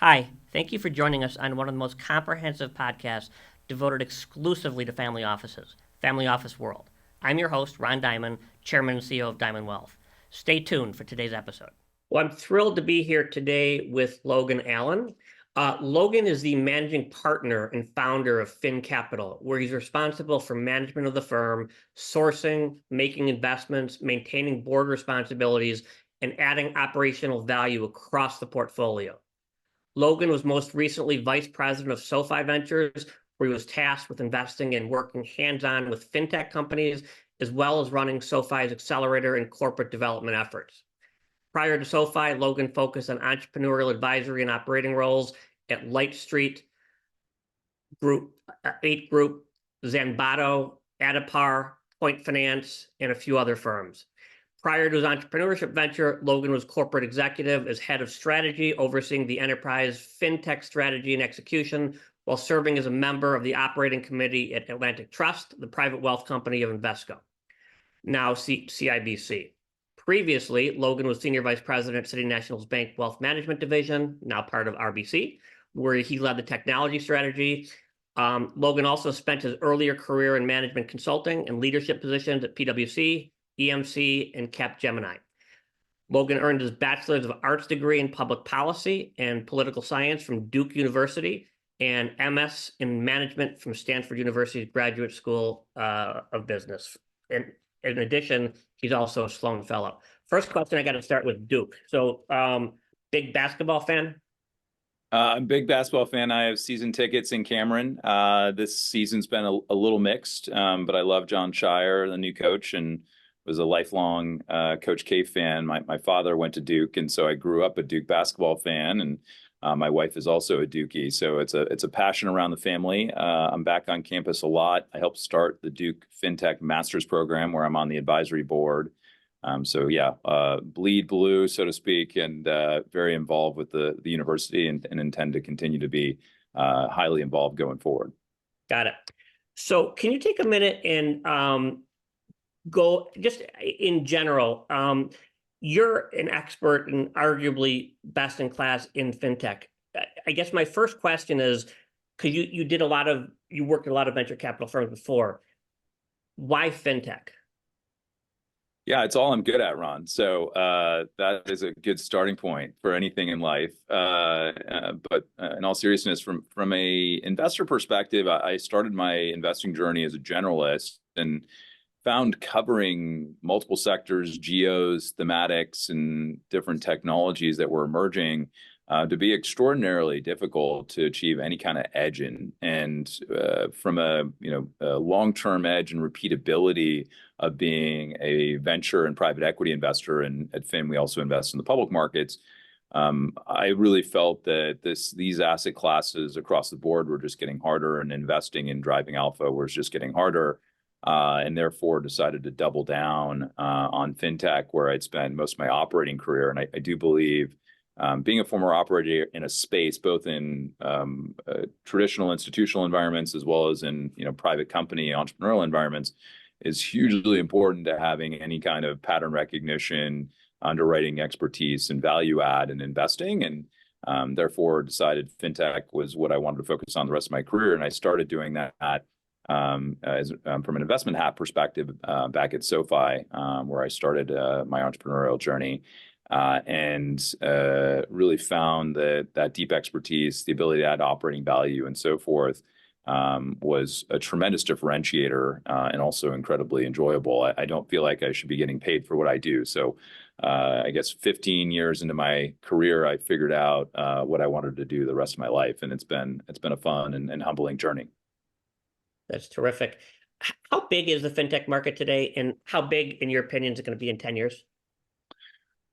Hi, thank you for joining us on one of the most comprehensive podcasts devoted exclusively to family offices, Family Office World. I'm your host, Ron Diamond, Chairman and CEO of Diamond Wealth. Stay tuned for today's episode. Well, I'm thrilled to be here today with Logan Allin. Logan is the managing partner and founder of FinCapital, where he's responsible for management of the firm, sourcing, making investments, maintaining board responsibilities, and adding operational value across the portfolio. Logan was most recently vice president of SoFi Ventures, where he was tasked with investing and working hands-on with fintech companies, as well as running SoFi's accelerator and corporate development efforts. Prior to SoFi, Logan focused on entrepreneurial advisory and operating roles at Light Street Group, 8 Group, Zanbato, Adipar, Point Finance, and a few other firms. Prior to his entrepreneurship venture, Logan was corporate executive as head of strategy, overseeing the enterprise fintech strategy and execution, while serving as a member of the operating committee at Atlantic Trust, the private wealth company of Invesco, now CIBC. Previously, Logan was senior vice president at City National's Bank Wealth Management Division, now part of RBC, where he led the technology strategy. Logan also spent his earlier career in management consulting and leadership positions at PwC, EMC, and Capgemini. Logan earned his Bachelor's of Arts degree in Public Policy and Political Science from Duke University and MS in Management from Stanford University's Graduate School of Business. And in addition, he's also a Sloan Fellow. First question, I got to start with Duke. So, big basketball fan? I'm a big basketball fan. I have season tickets in Cameron. This season's been a little mixed, but I love John Shire, the new coach, and was a lifelong Coach K fan. My father went to Duke, and so I grew up a Duke basketball fan, and my wife is also a Dukey. So it's a passion around the family. I'm back on campus a lot. I helped start the Duke FinTech Master's Program, where I'm on the advisory board. So yeah, bleed blue, so to speak, and very involved with the university and intend to continue to be highly involved going forward. Got it. So can you take a minute and go just in general? You're an expert and arguably best in class in fintech. I guess my first question is, because you worked at a lot of venture capital firms before. Why fintech? Yeah, it's all I'm good at, Ron. So that is a good starting point for anything in life. But in all seriousness, from a investor perspective, I started my investing journey as a generalist and found covering multiple sectors, geos, thematics, and different technologies that were emerging to be extraordinarily difficult to achieve any kind of edge in. And from a long-term edge and repeatability of being a venture and private equity investor, and at Fin we also invest in the public markets. I really felt that these asset classes across the board were just getting harder, and investing and driving alpha was just getting harder. And therefore decided to double down on fintech, where I'd spent most of my operating career. And I do believe being a former operator in a space, both in traditional institutional environments as well as in private company entrepreneurial environments, is hugely important to having any kind of pattern recognition, underwriting expertise, and value add in investing. And therefore decided fintech was what I wanted to focus on the rest of my career. And I started doing that from an investment hat perspective back at SoFi, where I started my entrepreneurial journey, and really found that deep expertise, the ability to add operating value and so forth, was a tremendous differentiator and also incredibly enjoyable. I don't feel like I should be getting paid for what I do. So I guess 15 years into my career, I figured out what I wanted to do the rest of my life. And it's been a fun and humbling journey. That's terrific. How big is the fintech market today, and how big, in your opinion, is it going to be in 10 years?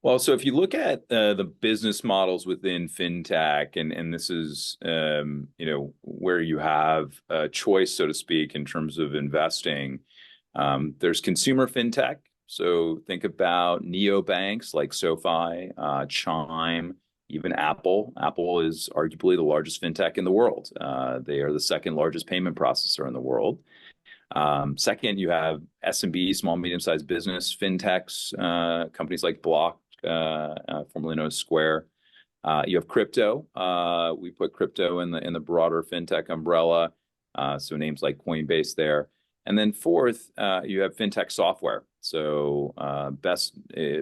Well, so if you look at the business models within fintech, and this is where you have a choice, so to speak, in terms of investing. There's consumer fintech. So think about neobanks like SoFi, Chime, even Apple. Apple is arguably the largest fintech in the world. They are the second largest payment processor in the world. Second, you have SMB, small, medium-sized business fintechs, companies like Block, formerly known as Square. You have crypto. We put crypto in the broader fintech umbrella. So names like Coinbase there. And then fourth, you have fintech software. So best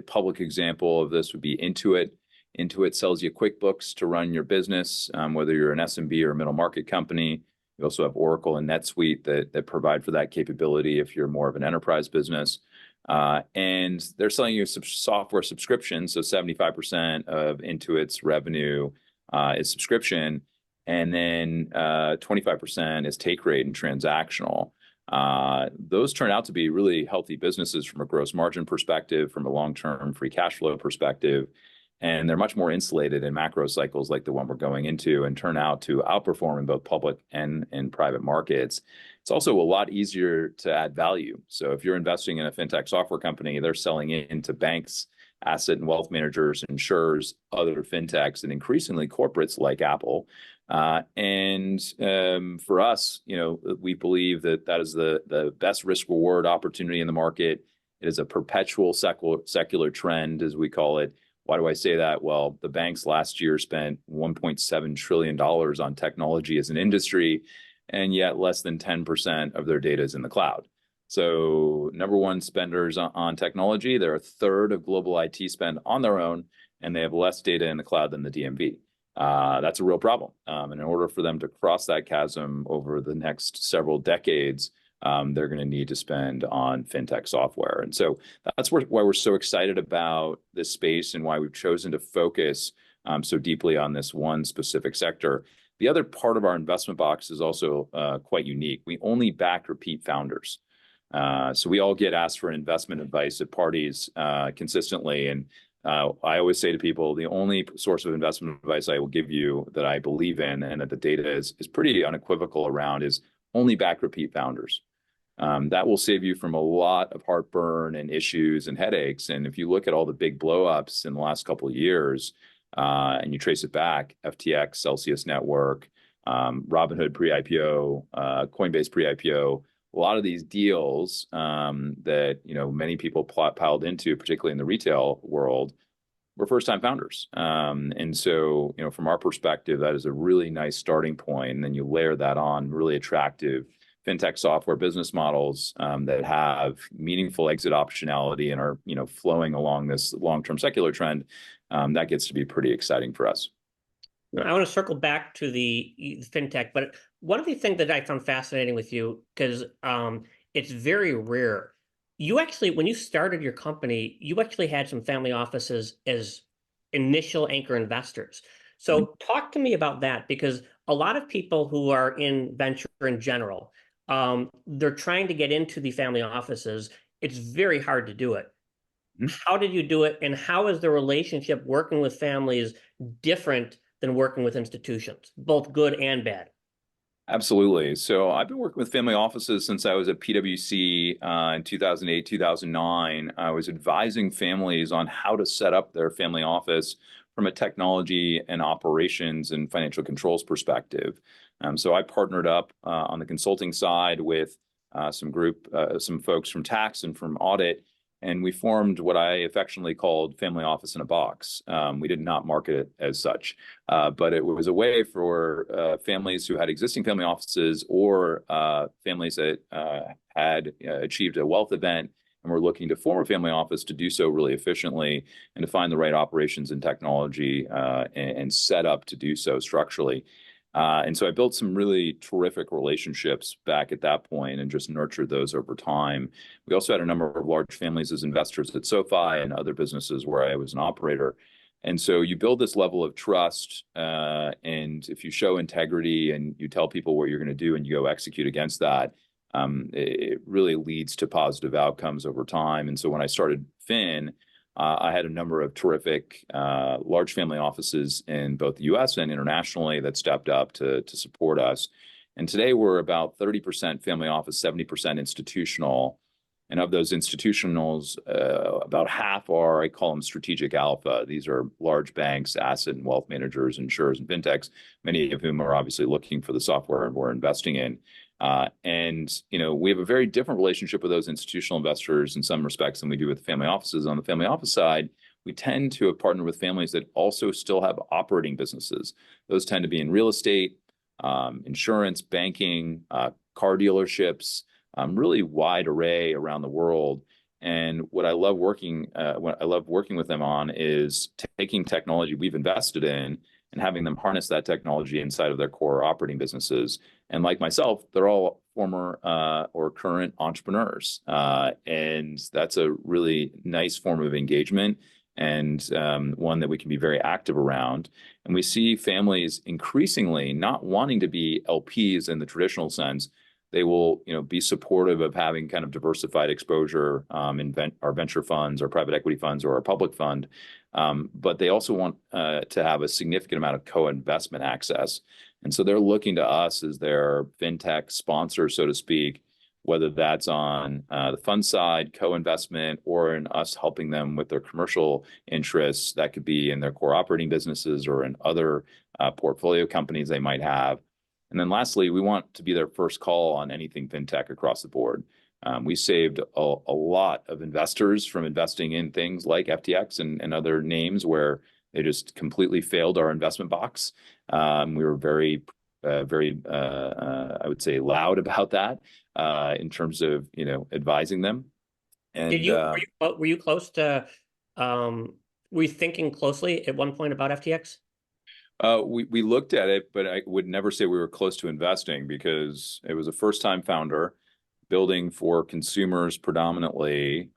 public example of this would be Intuit. Intuit sells you QuickBooks to run your business, whether you're an SMB or a middle market company. You also have Oracle and NetSuite that provide for that capability if you're more of an enterprise business. And they're selling you a software subscription. So 75% of Intuit's revenue is subscription. And then 25% is take rate and transactional. Those turn out to be really healthy businesses from a gross margin perspective, from a long-term free cash flow perspective. And they're much more insulated in macro cycles like the one we're going into and turn out to outperform in both public and in private markets. It's also a lot easier to add value. So if you're investing in a fintech software company, they're selling into banks, asset and wealth managers, insurers, other fintechs, and increasingly corporates like Apple. For us, we believe that is the best risk reward opportunity in the market. It is a perpetual secular trend, as we call it. Why do I say that? Well, the banks last year spent $1.7 trillion on technology as an industry, and yet less than 10% of their data is in the cloud. So number one spenders on technology, they're a third of global IT spend on their own, and they have less data in the cloud than the DMV. That's a real problem. And in order for them to cross that chasm over the next several decades, they're going to need to spend on fintech software. And so that's why we're so excited about this space and why we've chosen to focus so deeply on this one specific sector. The other part of our investment box is also quite unique. We only back repeat founders. So we all get asked for investment advice at parties consistently. And I always say to people, the only source of investment advice I will give you that I believe in and that the data is pretty unequivocal around is only back repeat founders. That will save you from a lot of heartburn and issues and headaches. And if you look at all the big blowups in the last couple of years and you trace it back, FTX, Celsius Network, Robinhood pre-IPO, Coinbase pre-IPO, a lot of these deals that many people piled into, particularly in the retail world, were first-time founders. And so, from our perspective, that is a really nice starting point. And then you layer that on really attractive fintech software business models that have meaningful exit optionality and are, flowing along this long-term secular trend. That gets to be pretty exciting for us. I want to circle back to the fintech, but one of the things that I found fascinating with you, because it's very rare. You actually, when you started your company, you actually had some family offices as initial anchor investors. So talk to me about that, because a lot of people who are in venture in general, they're trying to get into the family offices. It's very hard to do it. How did you do it? And how is the relationship working with families different than working with institutions, both good and bad? Absolutely. So I've been working with family offices since I was at PwC in 2008, 2009. I was advising families on how to set up their family office from a technology and operations and financial controls perspective. So I partnered up on the consulting side with some folks from tax and from audit, and we formed what I affectionately called Family Office in a Box. We did not market it as such, but it was a way for families who had existing family offices or families that had achieved a wealth event and were looking to form a family office to do so really efficiently and to find the right operations and technology and set up to do so structurally. And so I built some really terrific relationships back at that point and just nurtured those over time. We also had a number of large families as investors at SoFi and other businesses where I was an operator. And so you build this level of trust, and if you show integrity and you tell people what you're going to do and you go execute against that, it really leads to positive outcomes over time. And so when I started Fin, I had a number of terrific large family offices in both the US and internationally that stepped up to support us. And today we're about 30% family office, 70% institutional. And of those institutionals, about half are, I call them strategic alpha. These are large banks, asset and wealth managers, insurers, and fintechs, many of whom are obviously looking for the software we're investing in. We have a very different relationship with those institutional investors in some respects than we do with the family offices. On the family office side, we tend to have partnered with families that also still have operating businesses. Those tend to be in real estate, insurance, banking, car dealerships, really wide array around the world. And what I love working with them on is taking technology we've invested in and having them harness that technology inside of their core operating businesses. And like myself, they're all former or current entrepreneurs, and that's a really nice form of engagement and one that we can be very active around. And we see families increasingly not wanting to be LPs in the traditional sense. They will, be supportive of having kind of diversified exposure in our venture funds, our private equity funds, or our public fund. But they also want to have a significant amount of co-investment access. And so they're looking to us as their FinTech sponsor, so to speak, whether that's on the fund side, co-investment, or in us helping them with their commercial interests. That could be in their core operating businesses or in other portfolio companies they might have. And then lastly, we want to be their first call on anything FinTech across the board. We saved a lot of investors from investing in things like FTX and other names where they just completely failed our investment box. We were very, I would say, loud about that in terms of advising them. And Did you were you close to were you thinking closely at one point about FTX? We looked at it, but I would never say we were close to investing because it was a first-time founder building for consumers predominantly,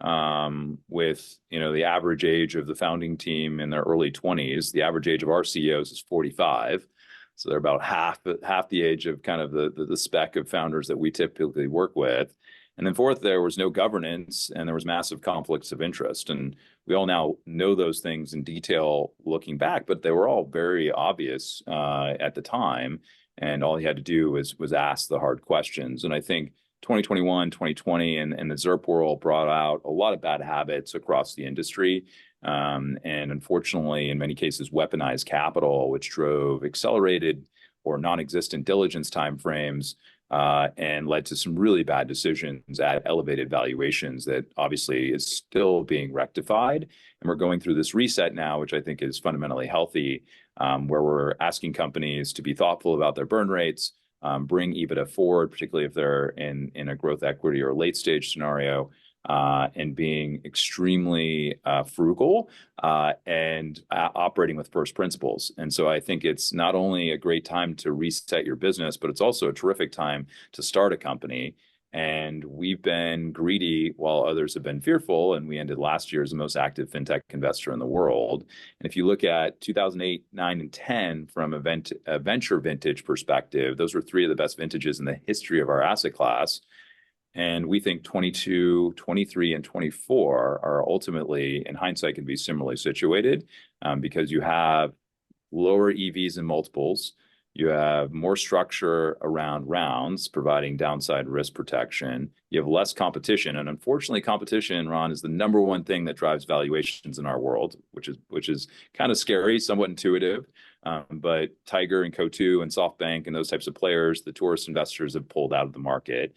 with the average age of the founding team in their early 20s. The average age of our CEOs is 45, so they're about half the age of kind of the spec of founders that we typically work with. And then fourth, there was no governance and there was massive conflicts of interest. And we all now know those things in detail looking back, but they were all very obvious at the time. And all you had to do was ask the hard questions. And I think 2021, 2020, and the ZERP world brought out a lot of bad habits across the industry. And unfortunately, in many cases, weaponized capital, which drove accelerated or non-existent diligence timeframes, and led to some really bad decisions at elevated valuations that obviously is still being rectified. And we're going through this reset now, which I think is fundamentally healthy, where we're asking companies to be thoughtful about their burn rates, bring EBITDA forward, particularly if they're in a growth equity or late stage scenario, and being extremely frugal and operating with first principles. And so I think it's not only a great time to reset your business, but it's also a terrific time to start a company. And we've been greedy while others have been fearful. And we ended last year as the most active FinTech investor in the world. And if you look at 2008, 9, and 10 from a venture vintage perspective, those were three of the best vintages in the history of our asset class. And we think 22, 23, and 24 are ultimately, in hindsight, can be similarly situated because you have lower EVs and multiples. You have more structure around rounds, providing downside risk protection. You have less competition. And unfortunately, competition, Ron, is the number one thing that drives valuations in our world, which is kind of scary, somewhat intuitive. But Tiger and Coatue and SoftBank and those types of players, the tourist investors have pulled out of the market.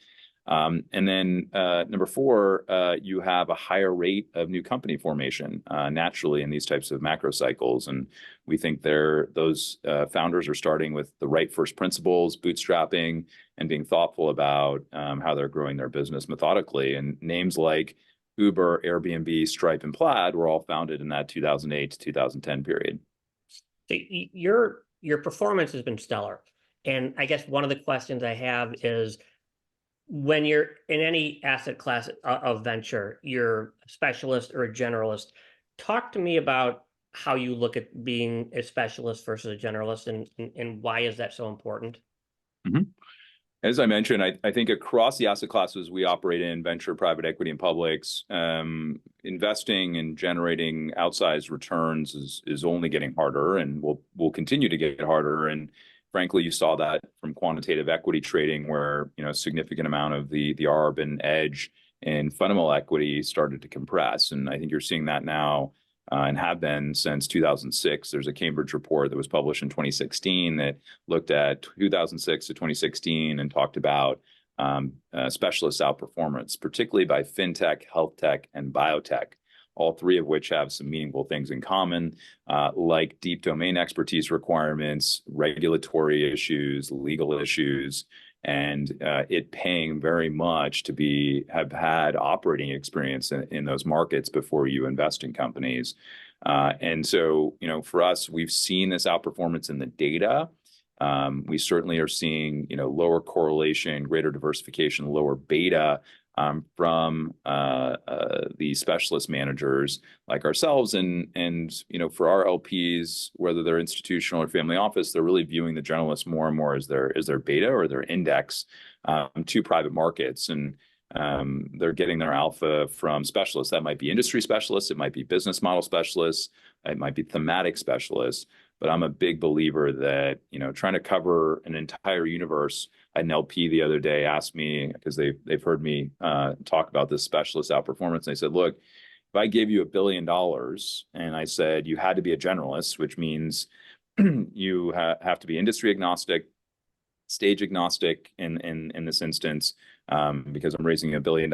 And then number four, you have a higher rate of new company formation naturally in these types of macro cycles. And we think those founders are starting with the right first principles, bootstrapping, and being thoughtful about how they're growing their business methodically. And names like Uber, Airbnb, Stripe, and Plaid were all founded in that 2008 to 2010 period. So your performance has been stellar. And I guess one of the questions I have is, when you're in any asset class of venture, you're a specialist or a generalist. Talk to me about how you look at being a specialist versus a generalist, and why is that so important? Mm-hmm. As I mentioned, I think across the asset classes we operate in, venture, private equity, and publics, investing and generating outsized returns is only getting harder and will continue to get harder. And frankly, you saw that from quantitative equity trading, where a significant amount of the arb and edge in fundamental equity started to compress. And I think you're seeing that now and have been since 2006. There's a Cambridge report that was published in 2016 that looked at 2006 to 2016 and talked about specialist outperformance, particularly by FinTech, health tech, and biotech. all three of which have some meaningful things in common, like deep domain expertise requirements, regulatory issues, legal issues, and it paying very much to have had operating experience in those markets before you invest in companies. And so, for us, we've seen this outperformance in the data. We certainly are seeing, lower correlation, greater diversification, lower beta from the specialist managers like ourselves. And for our LPs, whether they're institutional or family office, they're really viewing the generalists more and more as their beta or their index to private markets. And they're getting their alpha from specialists. That might be industry specialists, it might be business model specialists, it might be thematic specialists. But I'm a big believer that, trying to cover an entire universe. An LP the other day asked me, because they've heard me talk about this specialist outperformance. They said, look, if I gave you $1 billion and I said you had to be a generalist, which means you have to be industry agnostic, stage agnostic in this instance, because I'm raising $1 billion.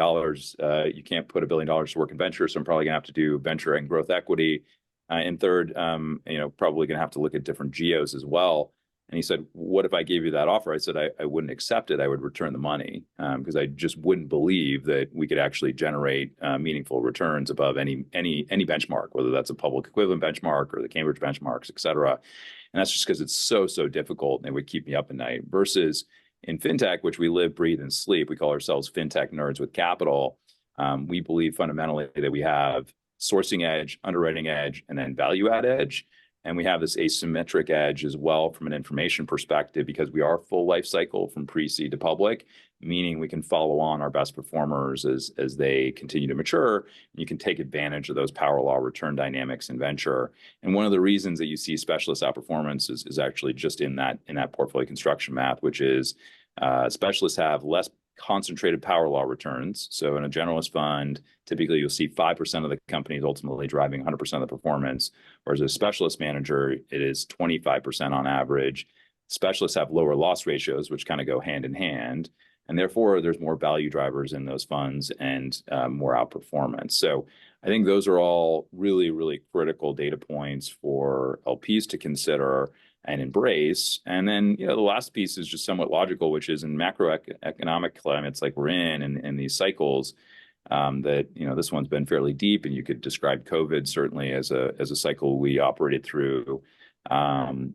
You can't put $1 billion to work in venture, so I'm probably gonna have to do venture and growth equity. And third, probably going to have to look at different geos as well. And he said, what if I gave you that offer? I said, I wouldn't accept it. I would return the money because I just wouldn't believe that we could actually generate meaningful returns above any benchmark, whether that's a public equivalent benchmark or the Cambridge benchmarks, et cetera. And that's just because it's so difficult and it would keep me up at night versus in FinTech, which we live, breathe, and sleep. We call ourselves FinTech nerds with capital. We believe fundamentally that we have sourcing edge, underwriting edge, and then value add edge. And we have this asymmetric edge as well from an information perspective because we are full life cycle from pre-seed to public, meaning we can follow on our best performers as they continue to mature. And you can take advantage of those power law return dynamics in venture. And one of the reasons that you see specialist outperformance is actually just in that portfolio construction math, which is specialists have less concentrated power law returns. So in a generalist fund, typically you'll see 5% of the companies ultimately driving 100% of the performance, whereas a specialist manager, it is 25% on average. Specialists have lower loss ratios, which kind of go hand in hand. And therefore, there's more value drivers in those funds and more outperformance. So I think those are all really critical data points for LPs to consider and embrace. And then, the last piece is just somewhat logical, which is in macroeconomic climates like we're in and these cycles, that, this one's been fairly deep, and you could describe COVID certainly as a cycle we operated through.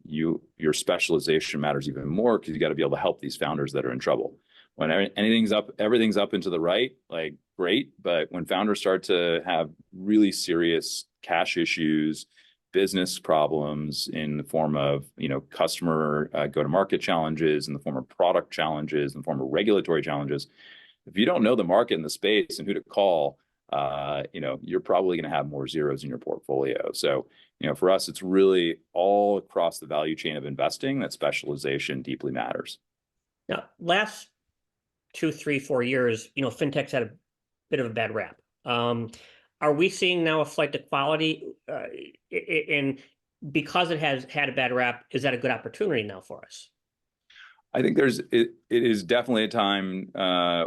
Your specialization matters even more because you got to be able to help these founders that are in trouble. When everything's up and to the right, like great. But when founders start to have really serious cash issues, business problems in the form of, customer go-to-market challenges, in the form of product challenges, in the form of regulatory challenges, if you don't know the market and the space and who to call, you're probably going to have more zeros in your portfolio. So, for us, it's really all across the value chain of investing that specialization deeply matters. Now, last 2, 3, 4 years, FinTech's had a bit of a bad rap. Are we seeing now a flight to quality? And because it has had a bad rap, is that a good opportunity now for us? I think it is definitely a time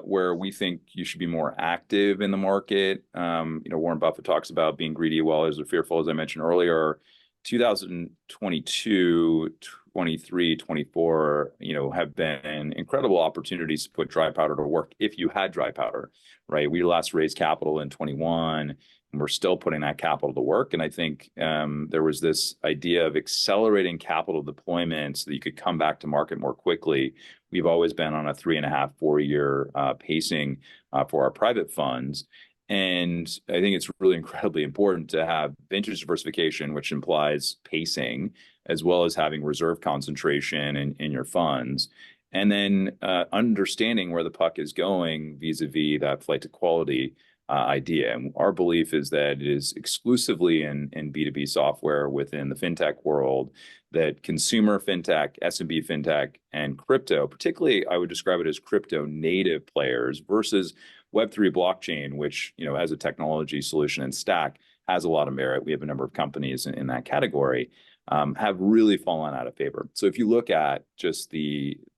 where we think you should be more active in the market. Warren Buffett talks about being greedy while others are fearful, as I mentioned earlier. 2022, 23, 24, have been incredible opportunities to put dry powder to work if you had dry powder, right? We last raised capital in 21, and we're still putting that capital to work. And I think there was this idea of accelerating capital deployment so that you could come back to market more quickly. We've always been on a 3.5, 4-year pacing for our private funds. And I think it's really incredibly important to have vintage diversification, which implies pacing, as well as having reserve concentration in your funds. And then understanding where the puck is going vis-a-vis that flight to quality idea. And our belief is that it is exclusively in B2B software within the FinTech world that consumer FinTech, SMB FinTech, and crypto, particularly I would describe it as crypto native players versus Web3 blockchain, which, as a technology solution and stack has a lot of merit. We have a number of companies in that category, have really fallen out of favor. So if you look at just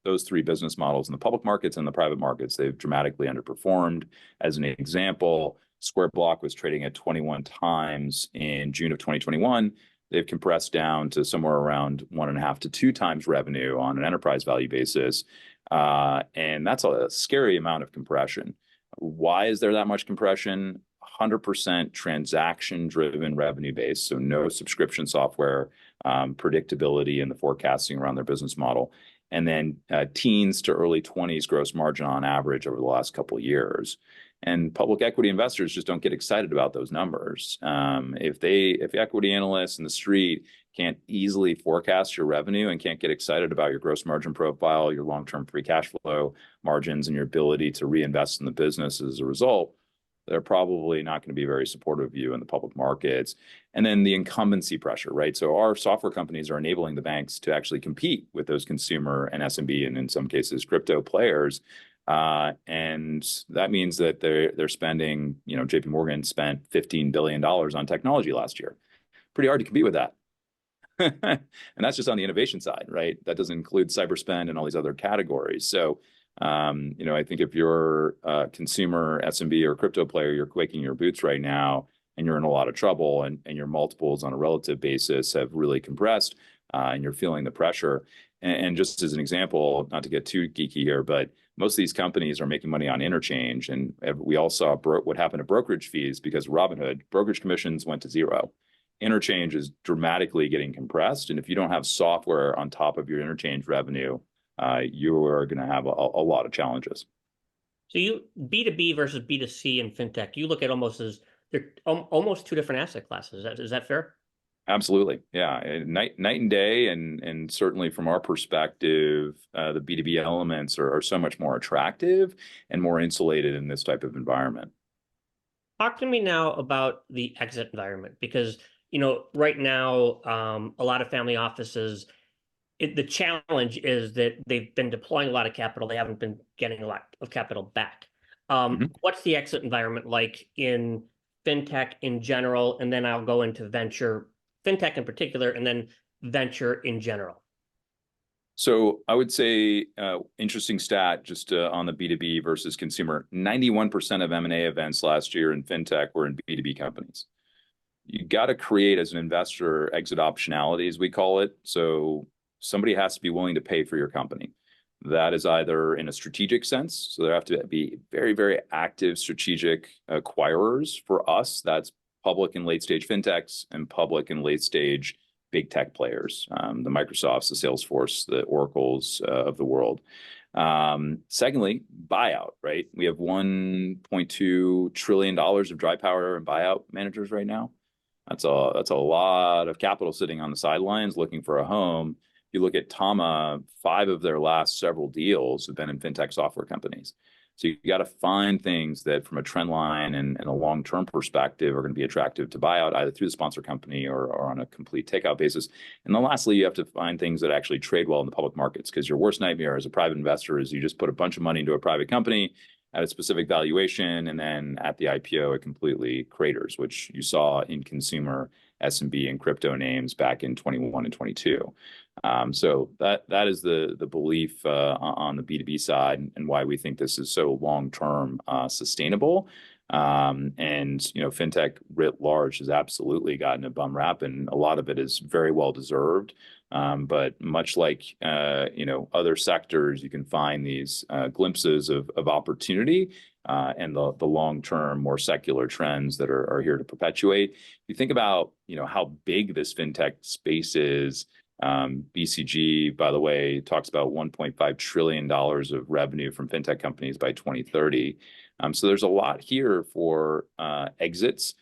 those three business models in the public markets and the private markets, they've dramatically underperformed. As an example, Square Block was trading at 21 times in June of 2021. They've compressed down to somewhere around 1.5 to 2 times revenue on an enterprise value basis. And that's a scary amount of compression. Why is there that much compression? 100% transaction-driven revenue base, so no subscription software, predictability in the forecasting around their business model, and then teens to early 20s gross margin on average over the last couple of years. And public equity investors just don't get excited about those numbers. If equity analysts in the street can't easily forecast your revenue and can't get excited about your gross margin profile, your long-term free cash flow margins, and your ability to reinvest in the business as a result, they're probably not going to be very supportive of you in the public markets. And then the incumbency pressure, right? So our software companies are enabling the banks to actually compete with those consumer and SMB, and in some cases, crypto players. And that means that they're spending, JP Morgan spent $15 billion on technology last year. Pretty hard to compete with that. And that's just on the innovation side, right? That doesn't include cyber spend and all these other categories. So, I think if you're a consumer, SMB, or crypto player, you're quaking your boots right now, and you're in a lot of trouble, and your multiples on a relative basis have really compressed, and you're feeling the pressure. And just as an example, not to get too geeky here, but most of these companies are making money on interchange. And we all saw what happened to brokerage fees because Robinhood, brokerage commissions went to zero. Interchange is dramatically getting compressed. And if you don't have software on top of your interchange revenue, you are going to have a lot of challenges. So you B2B versus B2C in FinTech, you look at they're almost two different asset classes. Is that fair? Absolutely. Yeah. Night and day. And certainly from our perspective, the B2B elements are so much more attractive and more insulated in this type of environment. Talk to me now about the exit environment, because, right now, a lot of family offices, the challenge is that they've been deploying a lot of capital. They haven't been getting a lot of capital back. What's the exit environment like in FinTech in general? And then I'll go into venture, FinTech in particular, and then venture in general. So I would say, interesting stat just on the B2B versus consumer, 91% of M&A events last year in FinTech were in B2B companies. You got to create, as an investor, exit optionality, as we call it. So somebody has to be willing to pay for your company. That is either in a strategic sense. So there have to be very, very active strategic acquirers. For us, that's public and late stage FinTechs and public and late stage big tech players, the Microsofts, the Salesforce, the Oracles of the world. Secondly, buyout, right? We have $1.2 trillion of dry powder and buyout managers right now. That's a lot of capital sitting on the sidelines looking for a home. If you look at Tama, 5 of their last several deals have been in FinTech software companies. So you got to find things that from a trend line and a long-term perspective are going to be attractive to buyout, either through the sponsor company or on a complete takeout basis. And then lastly, you have to find things that actually trade well in the public markets, because your worst nightmare as a private investor is you just put a bunch of money into a private company at a specific valuation, and then at the IPO, it completely craters, which you saw in consumer, SMB, and crypto names back in 21 and 22. So that is the belief on the B2B side, and why we think this is so long-term sustainable. And FinTech writ large has absolutely gotten a bum rap, and a lot of it is very well deserved. But much like other sectors, you can find these glimpses of opportunity and the long-term, more secular trends that are here to perpetuate. If you think about how big this FinTech space is, BCG, by the way, talks about $1.5 trillion of revenue from FinTech companies by 2030. So there's a lot here for exits.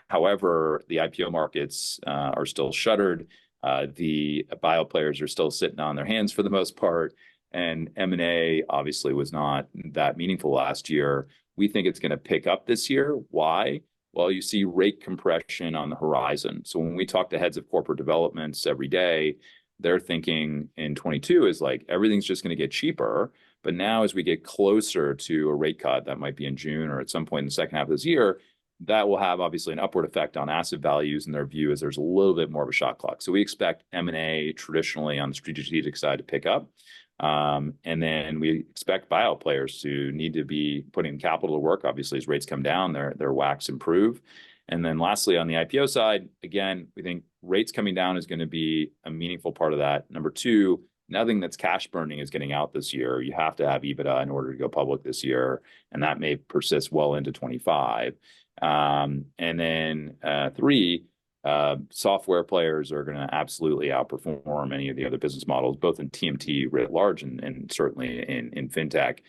However, the IPO markets are still shuttered. The bio players are still sitting on their hands for the most part. And M&A obviously was not that meaningful last year. We think it's going to pick up this year. Why? Well, you see rate compression on the horizon. So when we talk to heads of corporate developments every day, they're thinking in 22 is like everything's just going to get cheaper. But now as we get closer to a rate cut, that might be in June or at some point in the second half of this year, that will have obviously an upward effect on asset values, and their view is there's a little bit more of a shot clock. So we expect M&A traditionally on the strategic side to pick up. And then we expect buyout players to need to be putting capital to work. Obviously, as rates come down, their WACCs improve. And then lastly, on the IPO side, again, we think rates coming down is going to be a meaningful part of that. Number two, nothing that's cash burning is getting out this year. You have to have EBITDA in order to go public this year, and that may persist well into 25. And then three, software players are going to absolutely outperform any of the other business models, both in TMT writ large and certainly in FinTech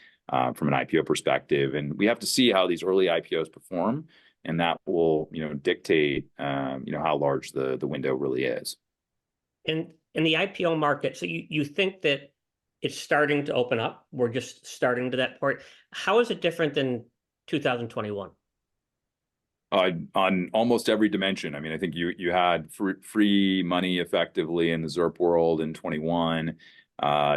from an IPO perspective. And we have to see how these early IPOs perform, and that will, dictate, how large the window really is. In the IPO market, so you think that it's starting to open up? We're just starting to that point. How is it different than 2021? On almost every dimension. I mean, I think you had free money effectively in the ZERP world in 21.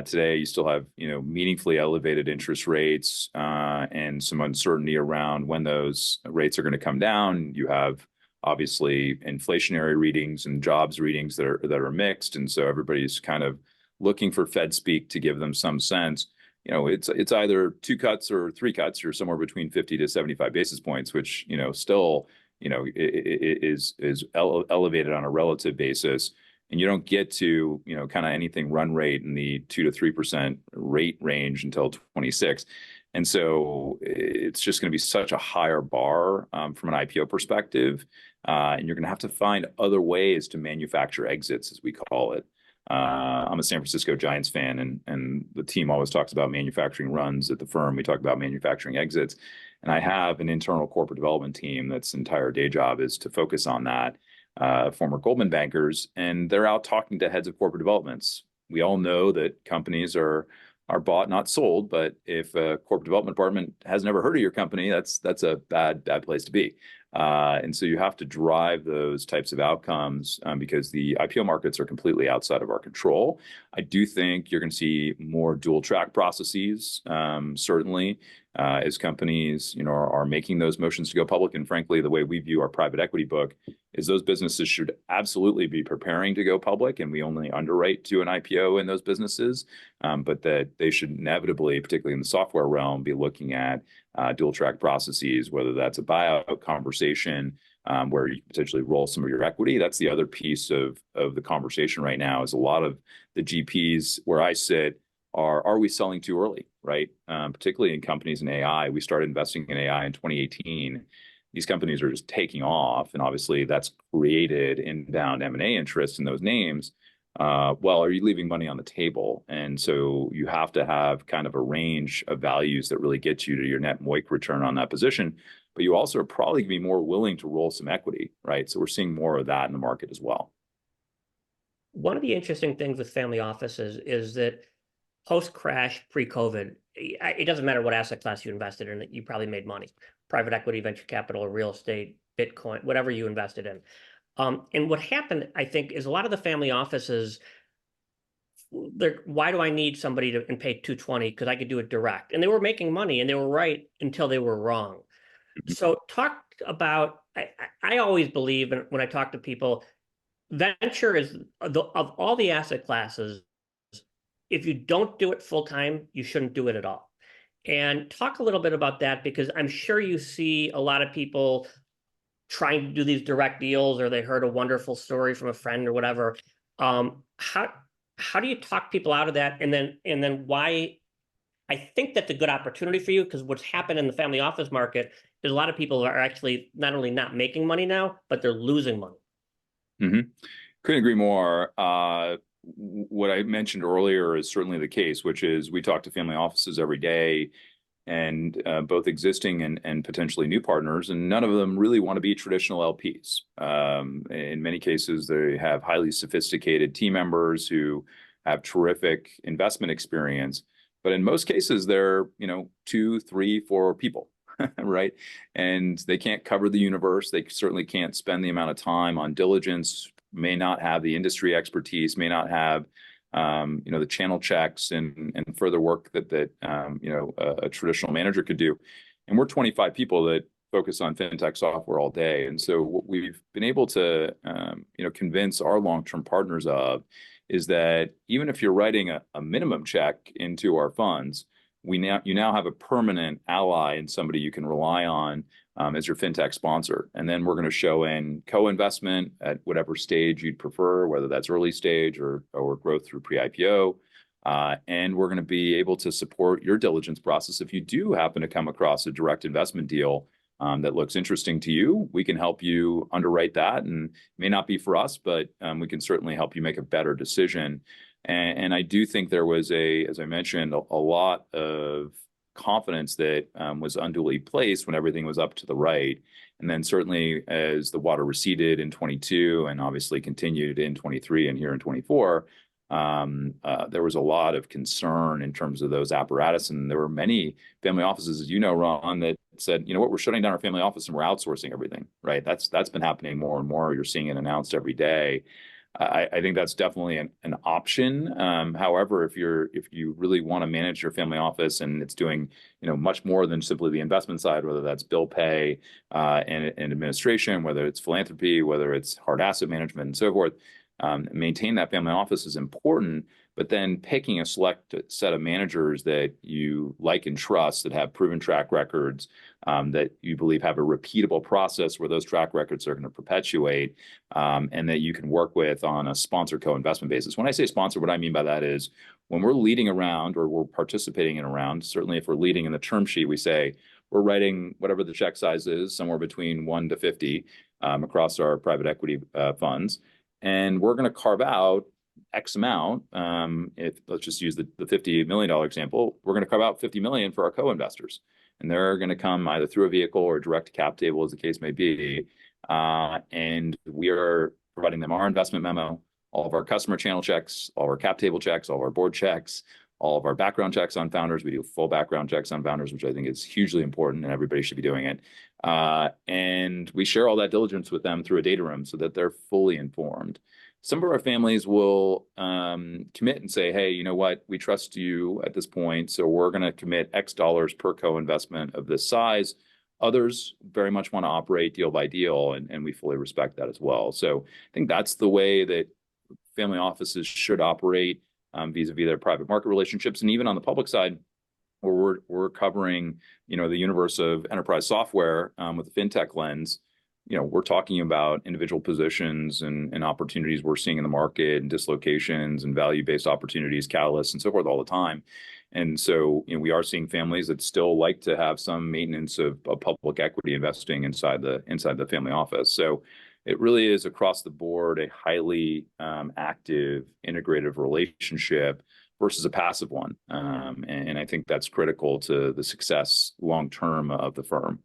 Today, you still have meaningfully elevated interest rates and some uncertainty around when those rates are going to come down. You have obviously inflationary readings and jobs readings that are mixed, and so everybody's kind of looking for Fed speak to give them some sense. It's either 2 cuts or 3 cuts. You're somewhere between 50 to 75 basis points, which still is elevated on a relative basis. And you don't get to kind of anything run rate in the 2 to 3% rate range until 26. And so it's just going to be such a higher bar from an IPO perspective, and you're going to have to find other ways to manufacture exits, as we call it. I'm a San Francisco Giants fan, and the team always talks about manufacturing runs at the firm. We talk about manufacturing exits. And I have an internal corporate development team that's entire day job is to focus on that, former Goldman bankers, and they're out talking to heads of corporate developments. We all know that companies are bought, not sold, but if a corporate development department has never heard of your company, that's a bad place to be. And so you have to drive those types of outcomes because the IPO markets are completely outside of our control. I do think you're going to see more dual track processes, certainly, as companies, are making those motions to go public. And frankly, the way we view our private equity book is those businesses should absolutely be preparing to go public, and we only underwrite to an IPO in those businesses, but that they should inevitably, particularly in the software realm, be looking at dual track processes, whether that's a buyout conversation where you potentially roll some of your equity. That's the other piece of the conversation right now is a lot of the GPs where I sit are we selling too early, right? Particularly in companies in AI. We started investing in AI in 2018. These companies are just taking off, and obviously that's created inbound M&A interest in those names. Well, are you leaving money on the table? And so you have to have kind of a range of values that really get you to your net MOIC return on that position. But you also are probably going to be more willing to roll some equity, right? So we're seeing more of that in the market as well. One of the interesting things with family offices is that post-crash, pre-COVID, it doesn't matter what asset class you invested in, you probably made money. Private equity, venture capital, real estate, Bitcoin, whatever you invested in. And what happened, I think, is a lot of the family offices, why do I need somebody to and pay 220 because I could do it direct? And they were making money, and they were right until they were wrong. So talk about, I always believe, and when I talk to people, venture is, of all the asset classes, if you don't do it full time, you shouldn't do it at all. And talk a little bit about that, because I'm sure you see a lot of people trying to do these direct deals, or they heard a wonderful story from a friend or whatever. How do you talk people out of that? And then why? I think that's a good opportunity for you, because what's happened in the family office market is a lot of people are actually not only not making money now, but they're losing money. Mm-hmm. Couldn't agree more. What I mentioned earlier is certainly the case, which is we talk to family offices every day, and both existing and potentially new partners, and none of them really want to be traditional LPs. In many cases, they have highly sophisticated team members who have terrific investment experience, but in most cases, they're 2, 3, 4 people, right? And they can't cover the universe. They certainly can't spend the amount of time on diligence, may not have the industry expertise, may not have the channel checks and further work that a traditional manager could do. And we're 25 people that focus on FinTech software all day. And so what we've been able to convince our long-term partners of is that even if you're writing a minimum check into our funds, you now have a permanent ally and somebody you can rely on as your fintech sponsor. And then we're going to show in co-investment at whatever stage you'd prefer, whether that's early stage or growth through pre-IPO. And we're going to be able to support your diligence process. If you do happen to come across a direct investment deal that looks interesting to you, we can help you underwrite that. And it may not be for us, but we can certainly help you make a better decision. And I do think there was as I mentioned, a lot of confidence that was unduly placed when everything was up to the right. And then certainly as the water receded in 22 and obviously continued in 23 and here in 24, there was a lot of concern in terms of those apparatus. And there were many family offices, as you know, Ron, that said, you know what, we're shutting down our family office and we're outsourcing everything, right? That's been happening more and more. You're seeing it announced every day. I think that's definitely an option. However, if you really want to manage your family office and it's doing much more than simply the investment side, whether that's bill pay and administration, whether it's philanthropy, whether it's hard asset management and so forth, maintain that family office is important. But then picking a select set of managers that you like and trust, that have proven track records, that you believe have a repeatable process where those track records are going to perpetuate, and that you can work with on a sponsor co-investment basis. When I say sponsor, what I mean by that is when we're leading a round or we're participating in a round, certainly if we're leading in the term sheet, we say we're writing whatever the check size is, somewhere between 1 to 50 across our private equity funds. And we're going to carve out X amount. If let's just use the $50 million example, we're going to carve out 50 million for our co-investors, and they're going to come either through a vehicle or direct to cap table, as the case may be. And we are providing them our investment memo, all of our customer channel checks, all of our cap table checks, all of our board checks, all of our background checks on founders. We do full background checks on founders, which I think is hugely important, and everybody should be doing it. And we share all that diligence with them through a data room so that they're fully informed. Some of our families will commit and say, hey, you know what, we trust you at this point, so we're going to commit X dollars per co-investment of this size. Others very much want to operate deal by deal, and we fully respect that as well. So I think that's the way that family offices should operate vis-a-vis their private market relationships. And even on the public side, where we're covering, the universe of enterprise software with the FinTech lens, we're talking about individual positions and opportunities we're seeing in the market and dislocations and value-based opportunities, catalysts, and so forth all the time. And so, we are seeing families that still like to have some maintenance of public equity investing inside the family office. So it really is across the board a highly active, integrative relationship versus a passive one. And I think that's critical to the success long-term of the firm.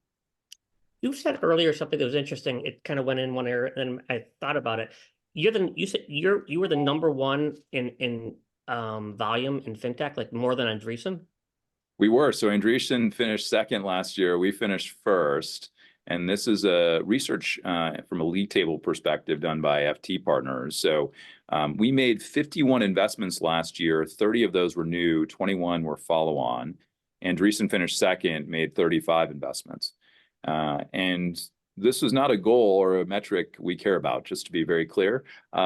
You said earlier something that was interesting. It kind of went in one area, and I thought about it. You said you were the number one in volume in FinTech, like more than Andreessen? We were. So Andreessen finished second last year. We finished first. And this is a research from a league table perspective done by FT Partners. So we made 51 investments last year. 30 of those were new, 21 were follow-on. Andreessen finished second, made 35 investments. And this is not a goal or a metric we care about, just to be very clear.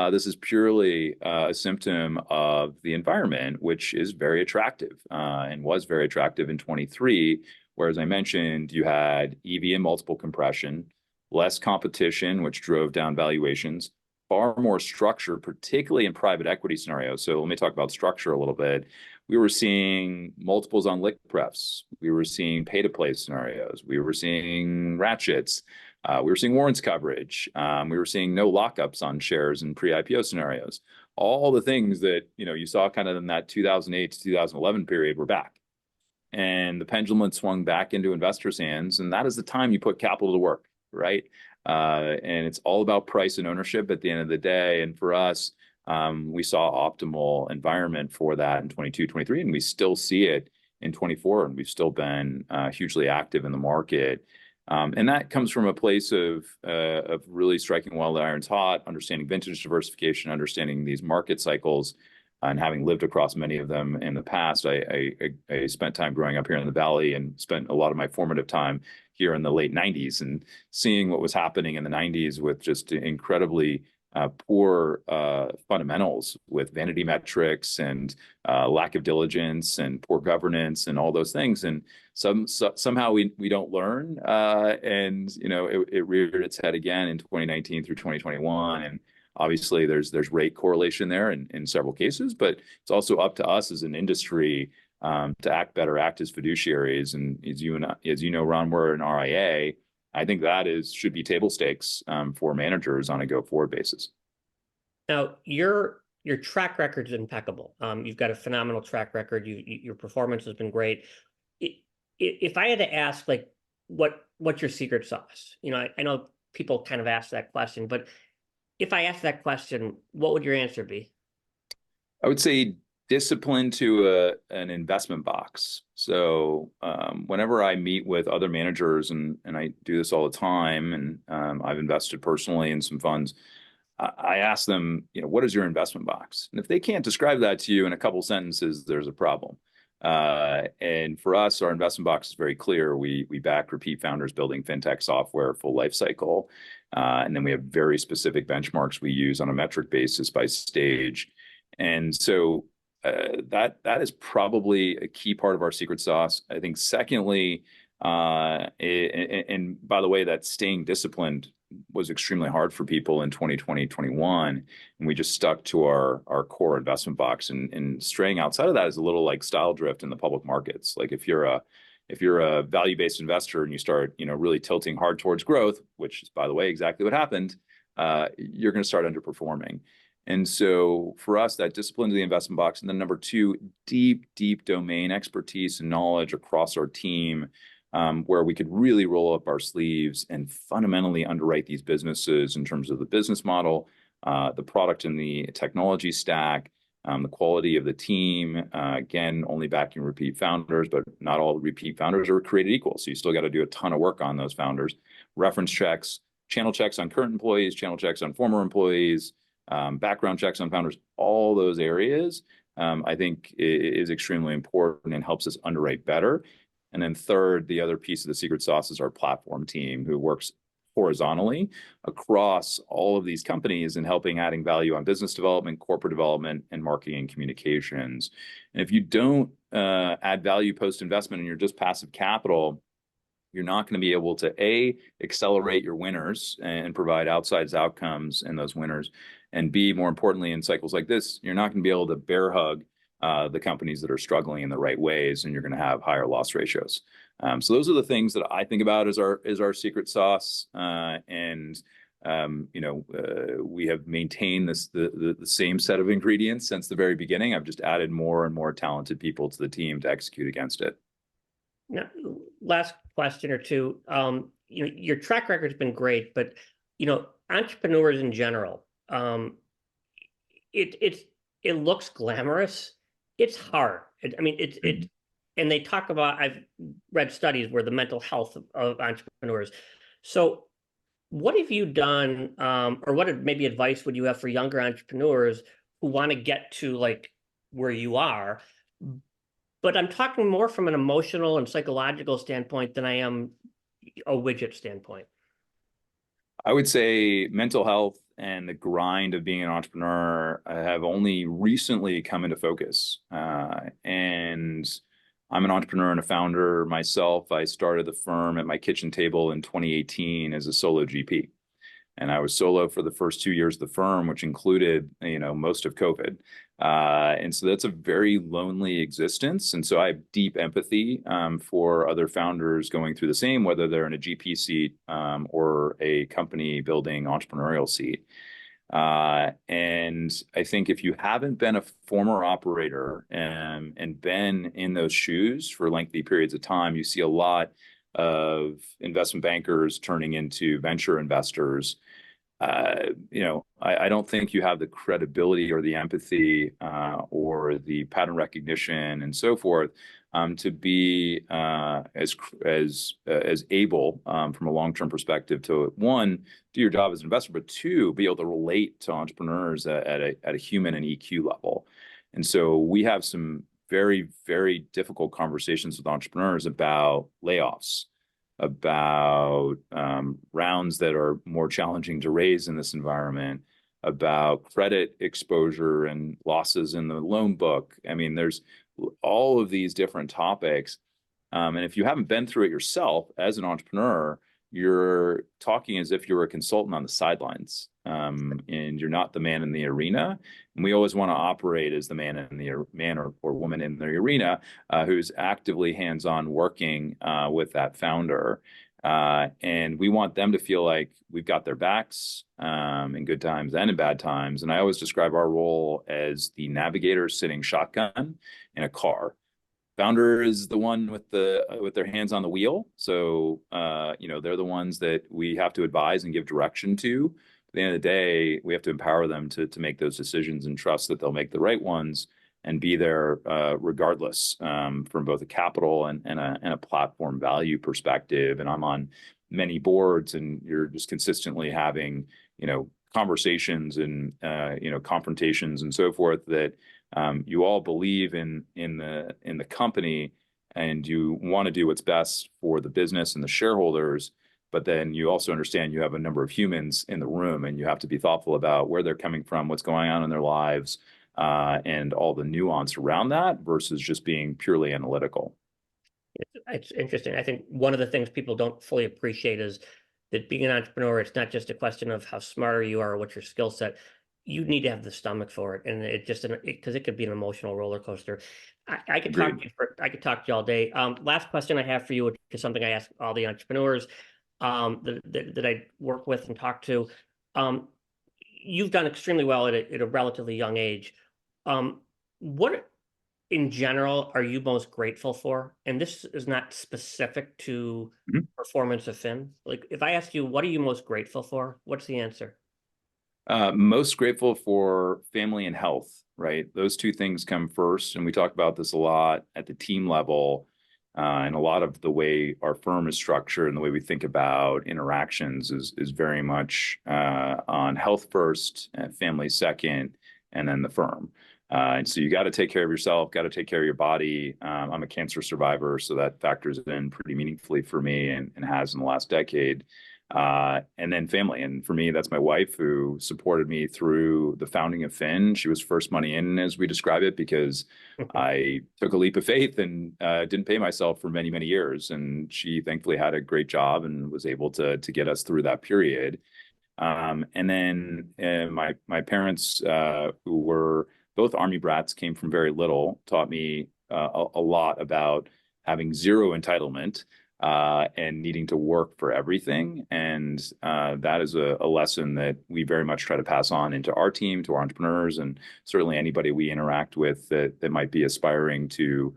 This is purely a symptom of the environment, which is very attractive and was very attractive in 23. Where, as I mentioned, you had EV and multiple compression, less competition, which drove down valuations, far more structure, particularly in private equity scenarios. So let me talk about structure a little bit. We were seeing multiples on lick prefs. We were seeing pay-to-play scenarios. We were seeing ratchets. We were seeing warrants coverage. We were seeing no lockups on shares in pre-IPO scenarios. All the things that you saw kind of in that 2008 to 2011 period were back. And the pendulum had swung back into investors' hands, and that is the time you put capital to work, right? And it's all about price and ownership at the end of the day. And for us, we saw optimal environment for that in 22, 23, and we still see it in 24, and we've still been hugely active in the market. And that comes from a place of really striking while the iron's hot, understanding vintage diversification, understanding these market cycles. And having lived across many of them in the past, I spent time growing up here in the Valley and spent a lot of my formative time here in the late 90s and seeing what was happening in the 90s with just incredibly poor fundamentals with vanity metrics and lack of diligence and poor governance and all those things. And somehow we don't learn. And it reared its head again in 2019 through 2021. And obviously there's rate correlation there in several cases, but it's also up to us as an industry to act better, act as fiduciaries. And as you know, Ron, we're an RIA. I think that should be table stakes for managers on a go-forward basis. Now, your track record is impeccable. You've got a phenomenal track record. Your performance has been great. If I had to ask, like, what's your secret sauce? I know people kind of ask that question, but if I asked that question, what would your answer be? I would say discipline to an investment box. So whenever I meet with other managers, and I do this all the time, and I've invested personally in some funds, I ask them, what is your investment box? And if they can't describe that to you in a couple sentences, there's a problem. And for us, our investment box is very clear. We back repeat founders building fintech software full life cycle. And then we have very specific benchmarks we use on a metric basis by stage. And so that is probably a key part of our secret sauce. I think secondly, and by the way, that staying disciplined was extremely hard for people in 2020, 21. And we just stuck to our core investment box, and straying outside of that is a little like style drift in the public markets. Like if you're a value-based investor and you start, really tilting hard towards growth, which is, by the way, exactly what happened, you're going to start underperforming. And so for us, that discipline to the investment box. And then number two, deep domain expertise and knowledge across our team, where we could really roll up our sleeves and fundamentally underwrite these businesses in terms of the business model, the product and the technology stack, the quality of the team. Again, only backing repeat founders, but not all repeat founders are created equal. So you still got to do a ton of work on those founders. Reference checks, channel checks on current employees, channel checks on former employees, background checks on founders, all those areas, I think is extremely important and helps us underwrite better. And then third, the other piece of the secret sauce is our platform team, who works horizontally across all of these companies and adding value on business development, corporate development, and marketing and communications. And if you don't add value post-investment and you're just passive capital, you're not going to be able to accelerate your winners and provide outsized outcomes in those winners. And B, more importantly, in cycles like this, you're not going to be able to bear hug the companies that are struggling in the right ways, and you're going to have higher loss ratios. So those are the things that I think about as our secret sauce. We have maintained the same set of ingredients since the very beginning. I've just added more and more talented people to the team to execute against it. Now, last question or two. Your track record has been great, but entrepreneurs in general, it looks glamorous. It's hard. And they talk about, I've read studies where the mental health of entrepreneurs. So what have you done, or what maybe advice would you have for younger entrepreneurs who want to get to like where you are? But I'm talking more from an emotional and psychological standpoint than I am a widget standpoint. I would say mental health and the grind of being an entrepreneur have only recently come into focus. And I'm an entrepreneur and a founder myself. I started the firm at my kitchen table in 2018 as a solo GP. And I was solo for the first 2 years of the firm, which included, most of COVID. And so that's a very lonely existence. And so I have deep empathy for other founders going through the same, whether they're in a GP seat or a company building entrepreneurial seat. And I think if you haven't been a former operator and been in those shoes for lengthy periods of time, you see a lot of investment bankers turning into venture investors. I don't think you have the credibility or the empathy or the pattern recognition and so forth to be as able from a long-term perspective to, one, do your job as an investor, but two, be able to relate to entrepreneurs at a human and EQ level. And so we have some very, very difficult conversations with entrepreneurs about layoffs, about rounds that are more challenging to raise in this environment, about credit exposure and losses in the loan book. I mean, there's all of these different topics. And if you haven't been through it yourself as an entrepreneur, you're talking as if you're a consultant on the sidelines, and you're not the man in the arena. And we always want to operate as the man or woman in the arena, who's actively hands-on working with that founder. And we want them to feel like we've got their backs in good times and in bad times. And I always describe our role as the navigator sitting shotgun in a car. Founder is the one with their hands on the wheel. So, they're the ones that we have to advise and give direction to. At the end of the day, we have to empower them to make those decisions and trust that they'll make the right ones and be there regardless, from both a capital and a platform value perspective. And I'm on many boards, and you're just consistently having, conversations and, confrontations and so forth that you all believe in the company, and you want to do what's best for the business and the shareholders. But then you also understand you have a number of humans in the room, and you have to be thoughtful about where they're coming from, what's going on in their lives, and all the nuance around that versus just being purely analytical. It's interesting. I think one of the things people don't fully appreciate is that being an entrepreneur, it's not just a question of how smarter you are or what's your skill set. You need to have the stomach for it, and because it could be an emotional roller coaster. I could talk to you I could talk to you all day. Last question I have for you, which is something I ask all the entrepreneurs that I work with and talk to. You've done extremely well at a relatively young age. What, in general, are you most grateful for? And this is not specific to performance of Fin. Like, if I ask you, what are you most grateful for? What's the answer? Most grateful for family and health, right? Those two things come first. And we talk about this a lot at the team level. And a lot of the way our firm is structured and the way we think about interactions is very much on health first, family second, and then the firm. And so you got to take care of yourself, got to take care of your body. I'm a cancer survivor, so that factors in pretty meaningfully for me and has in the last decade. And then family. And for me, that's my wife, who supported me through the founding of Fin. She was first money in, as we describe it, because I took a leap of faith and didn't pay myself for many, many years. And she thankfully had a great job and was able to get us through that period. And then my parents, who were both Army brats, came from very little, taught me a lot about having zero entitlement and needing to work for everything. And that is a lesson that we very much try to pass on into our team, to our entrepreneurs, and certainly anybody we interact with that might be aspiring to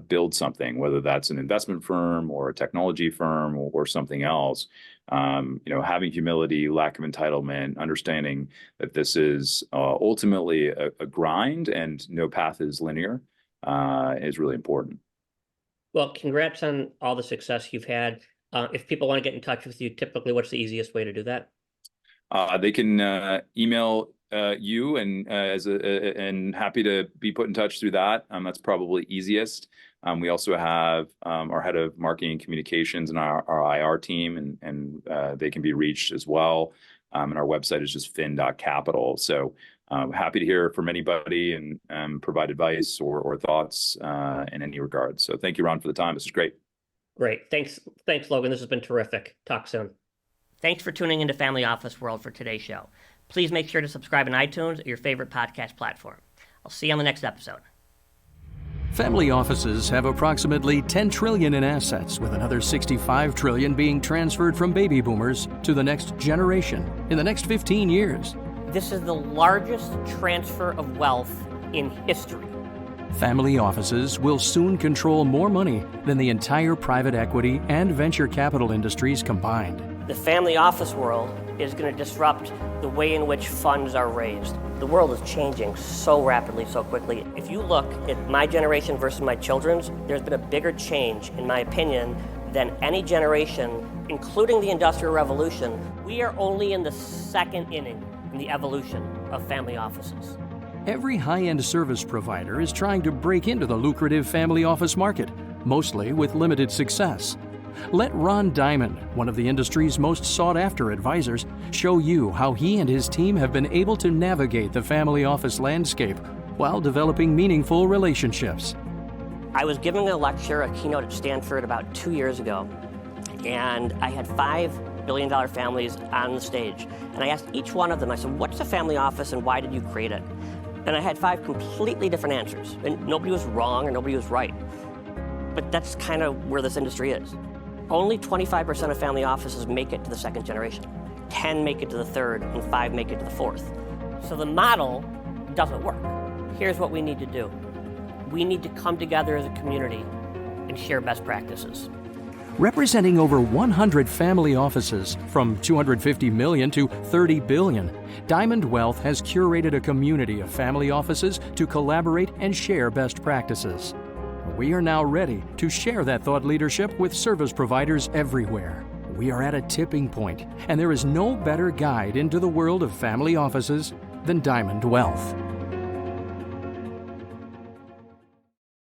build something, whether that's an investment firm or a technology firm or something else. Having humility, lack of entitlement, understanding that this is ultimately a grind and no path is linear is really important. Well, congrats on all the success you've had. If people want to get in touch with you, typically, what's the easiest way to do that? They can email you, and happy to be put in touch through that. That's probably easiest. We also have our head of marketing and communications and our IR team, and they can be reached as well. And our website is just fin.capital. So happy to hear from anybody and provide advice or thoughts in any regard. So thank you, Ron, for the time. This is great. Great. Thanks, Logan. This has been terrific. Talk soon. Thanks for tuning into Family Office World for today's show. Please make sure to subscribe on iTunes or your favorite podcast platform. I'll see you on the next episode. Family offices have approximately $10 trillion in assets, with another $65 trillion being transferred from baby boomers to the next generation in the next 15 years. This is the largest transfer of wealth in history. Family offices will soon control more money than the entire private equity and venture capital industries combined. The family office world is going to disrupt the way in which funds are raised. The world is changing so rapidly, so quickly. If you look at my generation versus my children's, there's been a bigger change, in my opinion, than any generation, including the Industrial Revolution. We are only in the second inning in the evolution of family offices. Every high-end service provider is trying to break into the lucrative family office market, mostly with limited success. Let Ron Diamond, one of the industry's most sought-after advisors, show you how he and his team have been able to navigate the family office landscape while developing meaningful relationships. I was giving a lecture, a keynote at Stanford about 2 years ago, and I had $5 billion families on the stage. And I asked each one of them, I said, what's a family office and why did you create it? And I had 5 completely different answers. And nobody was wrong or nobody was right. But that's kind of where this industry is. Only 25% of family offices make it to the second generation. 10 make it to the third, and 5 make it to the fourth. So the model doesn't work. Here's what we need to do. We need to come together as a community and share best practices. Representing over 100 family offices, from 250 million to 30 billion, Diamond Wealth has curated a community of family offices to collaborate and share best practices. We are now ready to share that thought leadership with service providers everywhere. We are at a tipping point, and there is no better guide into the world of family offices than Diamond Wealth.